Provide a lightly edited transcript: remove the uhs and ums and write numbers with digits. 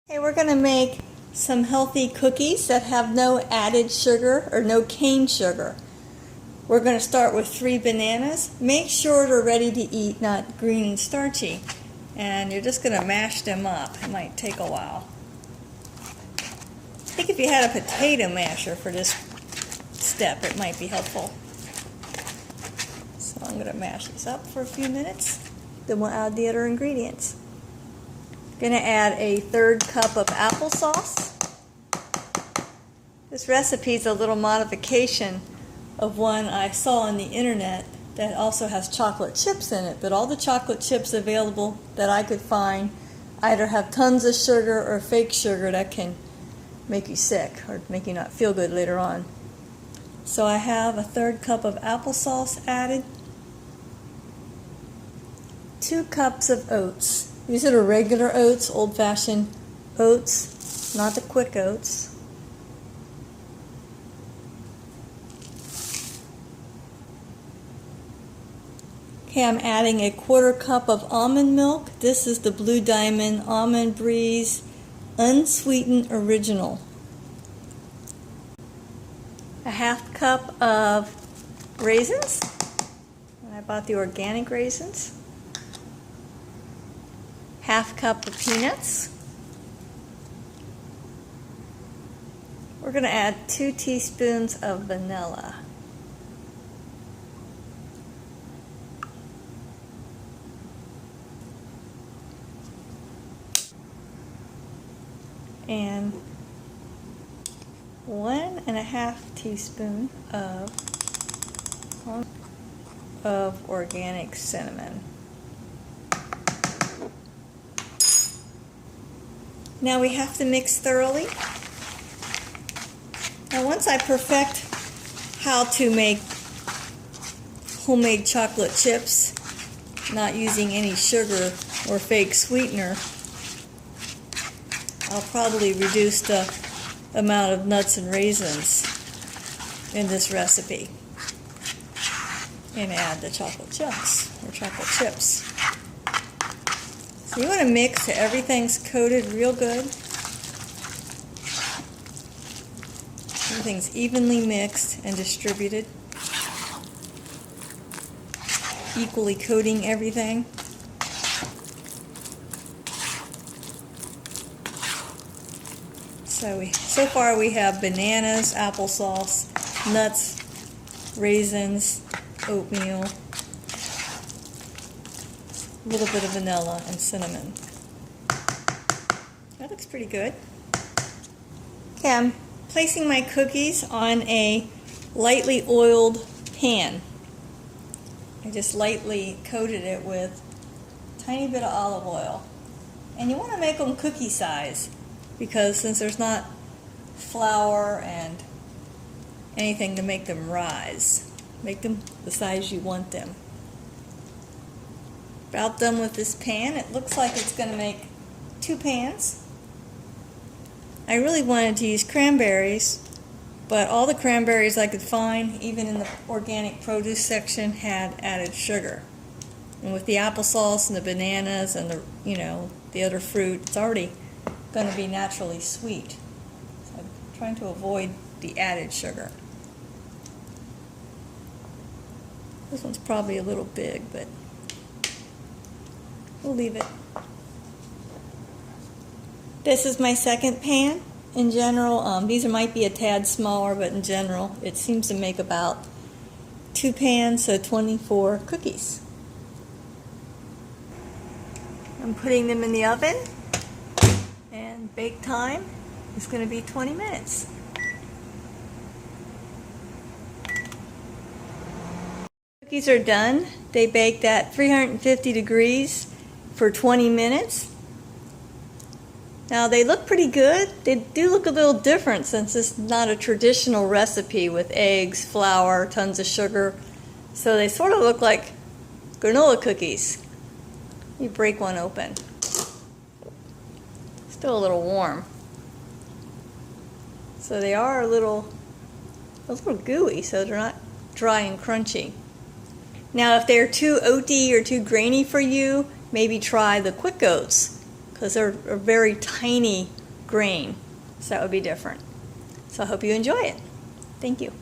Okay, we're going to make some healthy cookies that have no added sugar or no cane sugar. We're going to start with 3 bananas. Make sure they're ready to eat, not green and starchy. And you're just going to mash them up. It might take a while. I think if you had a potato masher for this step, it might be helpful. So I'm going to mash this up for a few minutes. Then we'll add the other ingredients. Going to add a 1/3 cup of applesauce. This recipe is a little modification of one I saw on the internet that also has chocolate chips in it, but all the chocolate chips available that I could find either have tons of sugar or fake sugar that can make you sick or make you not feel good later on. So I have a 1/3 cup of applesauce added, 2 cups of oats. These are the regular oats, old-fashioned oats, not the quick oats. Okay, I'm adding a 1/4 cup of almond milk. This is the Blue Diamond Almond Breeze Unsweetened Original. A 1/2 cup of raisins. And I bought the organic raisins. 1/2 cup of peanuts. We're going to add 2 teaspoons of vanilla. And 1½ teaspoon of organic cinnamon. Now we have to mix thoroughly. Now once I perfect how to make homemade chocolate chips, not using any sugar or fake sweetener, I'll probably reduce the amount of nuts and raisins in this recipe and add the chocolate chunks or chocolate chips. So you want to mix so everything's coated real good. Everything's evenly mixed and distributed, equally coating everything. So far we have bananas, applesauce, nuts, raisins, oatmeal, a little bit of vanilla and cinnamon. That looks pretty good. Okay, I'm placing my cookies on a lightly oiled pan. I just lightly coated it with a tiny bit of olive oil. And you want to make them cookie size, because since there's not flour and anything to make them rise, make them the size you want them. About done with this pan. It looks like it's going to make 2 pans. I really wanted to use cranberries, but all the cranberries I could find, even in the organic produce section, had added sugar. And with the applesauce and the bananas and the other fruit, it's already going to be naturally sweet. So I'm trying to avoid the added sugar. This one's probably a little big, but we'll leave it. This is my second pan. In general, these might be a tad smaller, but in general, it seems to make about 2 pans, so 24 cookies. I'm putting them in the oven, and bake time is going to be 20 minutes. Cookies are done. They baked at 350 degrees for 20 minutes. Now they look pretty good. They do look a little different since it's not a traditional recipe with eggs, flour, tons of sugar. So they sort of look like granola cookies. You break one open. Still a little warm. So they are a little gooey, so they're not dry and crunchy. Now if they're too oaty or too grainy for you, maybe try the quick oats, because they're very tiny grain, so that would be different. So I hope you enjoy it. Thank you.